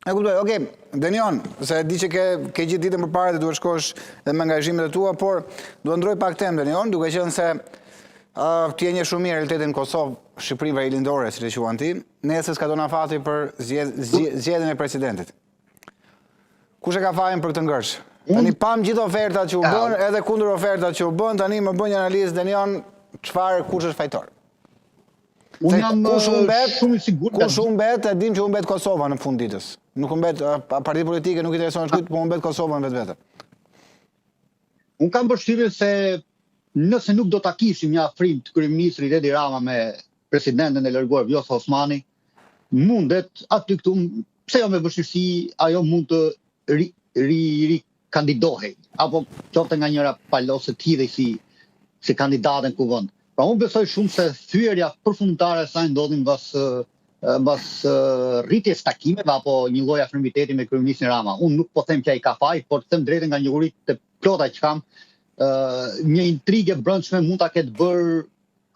E kuptoj, okej, Denion, se di që ke gjithë ditën përpara dhe duhet shkosh edhe me angazhimet e tua, por duhet ndroj pak temë, Denion, duke qenë se ti e njeh shumë mirë realitetin në Kosovë, Shqipëri verilinore, siç e quan ti, nesër s'ka dona fati për zgjedhjen e presidentit. Kush e ka fajin për këtë ngërç? Tani pam gjithë ofertat që u bën, edhe kundër ofertat që u bën, tani më bën një analizë Denion, kush është fajtor? Unë jam shumë i sigurt. Kush humbet, e dim që humbet Kosova në fund ditës. Nuk humbet partitë politike, nuk intereson shkujt, po humbet Kosova në vetvete. Unë kam përshtypjen se nëse nuk do ta kishim një afrim të kryeministrit Edi Rama me presidentin e larguar Vjosa Osmani, mundet aty këtu, pse jo me vështirësi, ajo mund të rikandidohej, apo qofte nga njëra palose të hidhej si kandidate në kuvend. Pra unë besoj shumë se thyerja përfundimtare e saj ndodhi mbas rritjes takimeve apo një lloj afirmiteti me kryeministin Rama. Unë nuk po them që ai ka faj, por them drejtën nga njohuritë të plota që kam, një intrigë brendshme mund ta ketë bërë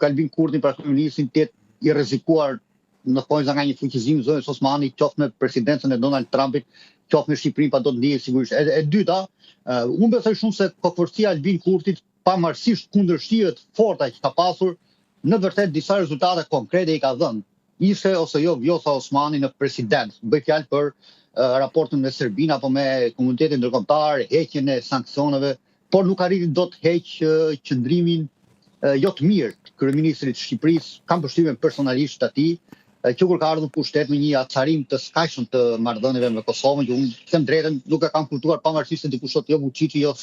Albin Kurtin për kryeministin të jetë i rrezikuar në thonjza nga një fuqizim zonës Osmani, qoftë me presidencën e Donald Trumpit, qoftë me Shqipërinë, pa do të ndihet sigurisht. E dyta, unë besoj shumë se koforcia Albin Kurtit, pavarësisht kundërshtyjeve të forta që ka pasur, në vërtet disa rezultate konkrete i ka dhënë. Ishte ose jo Vjosa Osmani në president. Bëj fjalë për raportin me Serbinë apo me komunitetin ndërkombëtar, heqjen e sanksioneve, por nuk arriti dot të heq qëndrimin jo të mirë të kryeministrit të Shqipërisë. Kam përshtypjen personalisht atij, që kur ka ardhur në pushtet me një acarim të skajshëm të marrëdhënieve me Kosovën, që unë them drejtën nuk e kam kuptuar pavarësisht se dikush thotë jo Vučići, jo,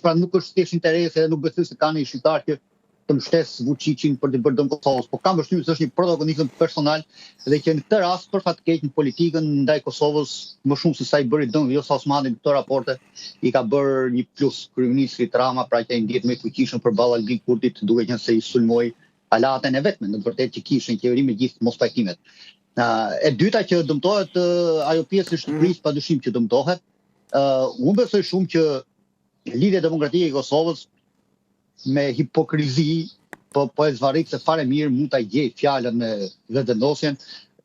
pra nuk është thjesht interesi, nuk besoj se ka një shqiptar që të mbështes Vučićin për të bërë dëm Kosovës, por kam përshtypjen se është një protagonizëm personal dhe që në këtë rast për fat keq në politikën ndaj Kosovës më shumë se sa i bëri dëm Vjosa Osmani në këto raporte i ka bërë një plus kryeministrit Rama, pra që ai ndihet më i fuqishëm përballë Albin Kurtit, duke qenë se i sulmoi alatën e vetme, në vërtet që kishin qeveri me gjithë mospajtimet. E dyta që dëmtohet ajo pjesë e Shqipërisë, padyshim që dëmtohet. Unë besoj shumë që Lidhja Demokratike e Kosovës me hipokrizi, po e zvarrit se fare mirë mund ta gjej fjalën në vetëvendosjen,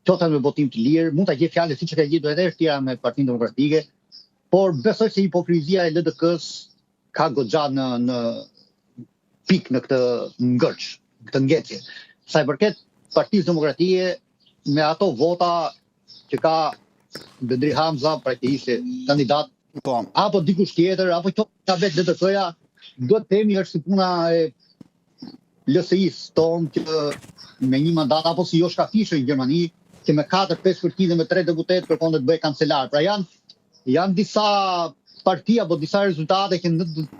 qoftë me votim të lirë, mund ta gjej fjalën siç e ka gjetur edhe tjera me Partinë Demokratike, por besoj se hipokrizia e LDK-s ka goxha në pik në këtë ngërç, këtë ngjecje. Sa i përket Partisë Demokratike, me ato vota që ka Bedri Hamza, pra që ishte kandidat, apo dikush tjetër, apo ka vetë LDK-ja, duhet të themi është si puna e LSI-s tonë që me një mandat, apo si Joshka Fischer në Gjermani, që me 4-5 partide me 3 deputet kërkon të bëjë kancelar. Pra janë disa parti apo disa rezultate që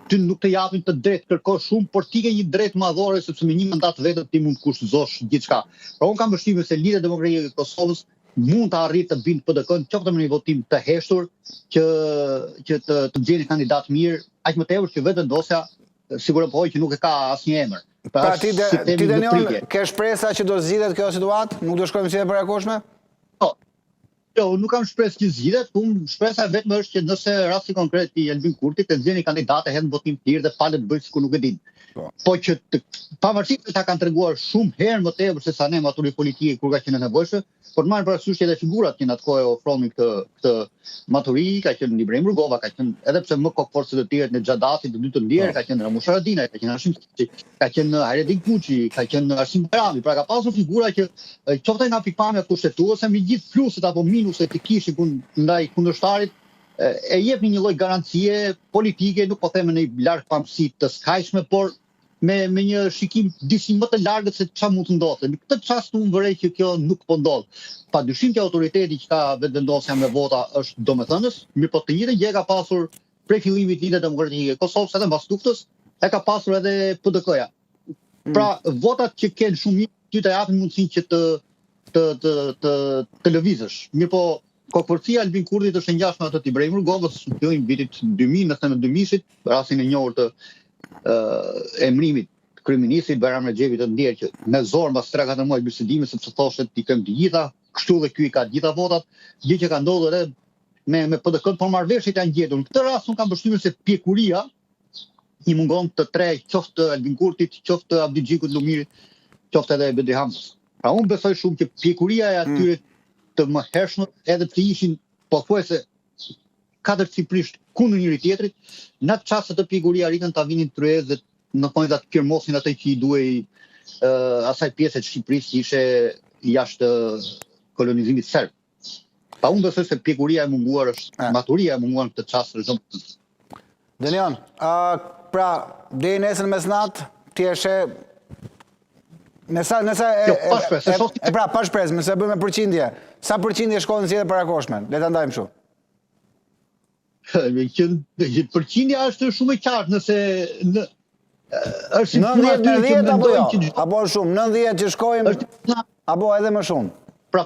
ty nuk të japin të drejtë kërkosh shumë, por ti ke një drejtë madhore sepse me një mandat vetëm ti mund të kushtozosh gjithçka. Pra unë kam përshtypjen se Lidhja Demokratike e Kosovës mund të arrijë të bindë PDK-n, qoftë me një votim të heshtur që të nxjerrë kandidat mirë, aq më tepër që vetëvendosja sigurohoj që nuk e ka asnjë emër. Pra ti Denion, ke shpresa që do zgjidhet kjo situatë? Nuk do shkojmë si e parakoshme? Jo, nuk kam shpresë që zgjidhet, shpresa vetëm është që nëse rasti konkret i Albin Kurtit të nxjerrë kandidate hedh votim të lirë dhe falet bëjë sikur nuk e din. Po që pavarësisht se ta kanë treguar shumë herë më tepër se sa ne maturi politike kur ka qenë nevojshme, por marrë parasysh edhe figurat që në atë kohë ofronin këtë maturi, ka qenë Ibrahim Rugova, ka qenë edhe pse më kokforcë të tjerë në Xhadati, të dy të ndjerë, ka qenë Ramush Haradinaj, ka qenë Hashim Thaçi, ka qenë Hayredin Kuçi, ka qenë Arsim Bayrami, pra ka pasur figura që qoftë nga pikpamja kushtetuese me gjithë pluset apo minuset që kishin ndaj kundërshtarit, e jepni një lloj garancie politike, nuk po them në një largpamësi të skajshme, por me një shikim disi më të largët se çfarë mund të ndodhte. Në këtë çast unë vërej që kjo nuk po ndodh. Padyshim që autoriteti që ka vetëvendosja me vota është domethënës, mirë po të njëjtën gjë ka pasur prej fillimit Lidhja Demokratike e Kosovës edhe mbas luftës, e ka pasur edhe PDK-ja. Pra votat që kanë shumë mirë, ty të japin mundësinë që të lëvizësh. Mirë po kokforcia Albin Kurtit është e ngjashme atë të Ibrahim Rugovës, në fillim vitit 2000, në thënë 2000-shit, rastin e njohur të emrimit të kryeministrit Bayram Rexhepi të ndjerë që me zor mbas 3-4 muaj bisedime sepse thoshte ti kem të gjitha, kështu dhe ky i ka të gjitha votat, gjë që ka ndodhur edhe me PDK-n, por marrëveshjet janë gjetur. Në këtë rast unë kam përshtypjen se pjekuria i mungon të tre, qoftë Albin Kurtit, qoftë Abdi Xhikut Lumirit, qoftë edhe Bedri Hamzës. Pra unë besoj shumë që pjekuria e atyre të mëhershëm edhe të ishin pothuajse 4 ciprisht kundër njëri tjetrit, në atë çast të pjekuria arritën ta vinin tryezët, në fund ta firmosin atë që i duhej asaj pjese të Shqipërisë që ishte jashtë kolonizimit serb. Pa unë besoj se pjekuria e munguar është, maturia e munguar në këtë çast është. Denion, pra, deri nesër mesnat, ti e she pa shpresë, nëse bëjmë përqindje, sa përqindje shkojnë si edhe parakoshme? Le ta ndajmë kështu. Përqindja është shumë e qartë, nëse është 90 apo jo? Apo shumë, 90 që shkojmë, apo edhe më shumë? Pra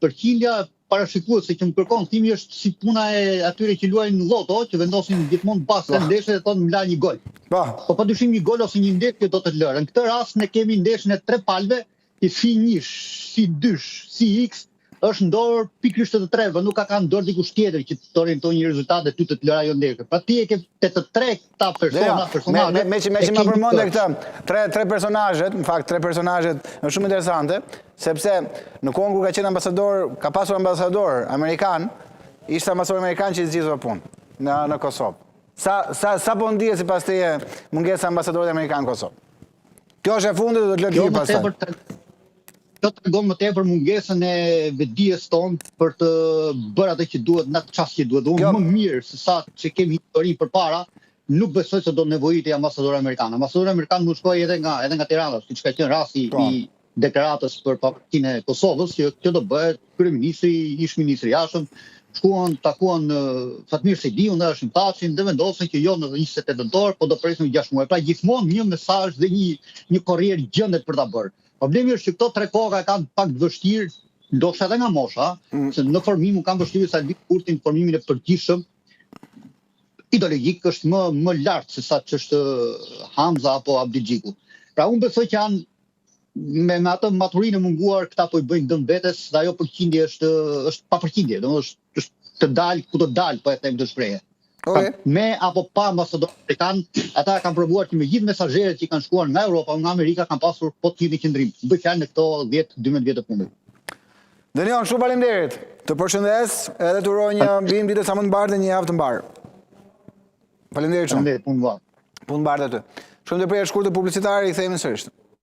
përqindja parashikues se që më kërkon thimi është si puna e atyre që luajnë loto, që vendosin gjithmonë pas se ndeshje dhe thonë më la një gol. Po padyshim një gol ose një ndeshje do të të lërë. Në këtë rast ne kemi ndeshjen e 3 palve, që si njësh, si dysh, si x, është ndorë pikërisht të treve, nuk ka kanë dorë dikush tjetër që të orientojë një rezultat dhe ty të lëra ajo ndeshje. Pra ti e ke të tre këta personazhe. Me që më përmendë këta tre personazhet, në fakt tre personazhet është shumë interesante, sepse në kohën kur ka qenë ambasador, ka pasur ambasador amerikan, ishte ambasador amerikan që i zgjidhur punë në Kosovë. Sa po ndihet sipas teje mungesa e ambasadorit amerikan në Kosovë? Kjo është e fundit do të lë të pastaj. Kjo tregon më tepër mungesën e vetdijes tonë për të bërë atë që duhet në atë çast që duhet. Unë më mirë se sa që kemi histori përpara, nuk besoj se do nevojitej ambasador amerikan. Ambasadori amerikan mund shkojë edhe nga Tirana, siç ka qenë rasti i deklaratës për pavarësinë e Kosovës, që kjo do bëhet kryeministri, ish ministri i jashtëm, shkuan takuan Fatmir Sejdiun dhe Hashim Thaçin dhe vendosen që jo në 28 nëntor, po do presin 6 muaj. Pra gjithmonë një mesazh dhe një korrier gjendet për ta bërë. Problemi është që këto tre koka kanë pak të vështirë, ndoshta edhe nga mosha, se në formim kanë vështirë sa Albin Kurti në formimin e përgjithshëm. Ideologjik është më lart se sa ç'është Hamza apo Abdixhiku. Pra unë besoj që janë me atë maturinë e munguar këta po i bëjnë dëm vetes dhe ajo përqindje është pa përqindje, domethënë është të dalë ku të dalë, po e them të shprehje. Me apo pa ambasador amerikan, ata kanë provuar që me gjithë mesazherët që kanë shkuar nga Europa, nga Amerika kanë pasur po të gjithë qendrim. Bëj fjalë në këto 10-12 vjet të fundit. Denion, shumë faleminderit. Të përshëndes edhe të uroj një mbimë ditë sa më të mbarë dhe një javë të mbarë. Faleminderit shumë. Faleminderit, punë mbarë. Punë mbarë aty. Shumë të shkurtër publicitare i kthehemi sërish.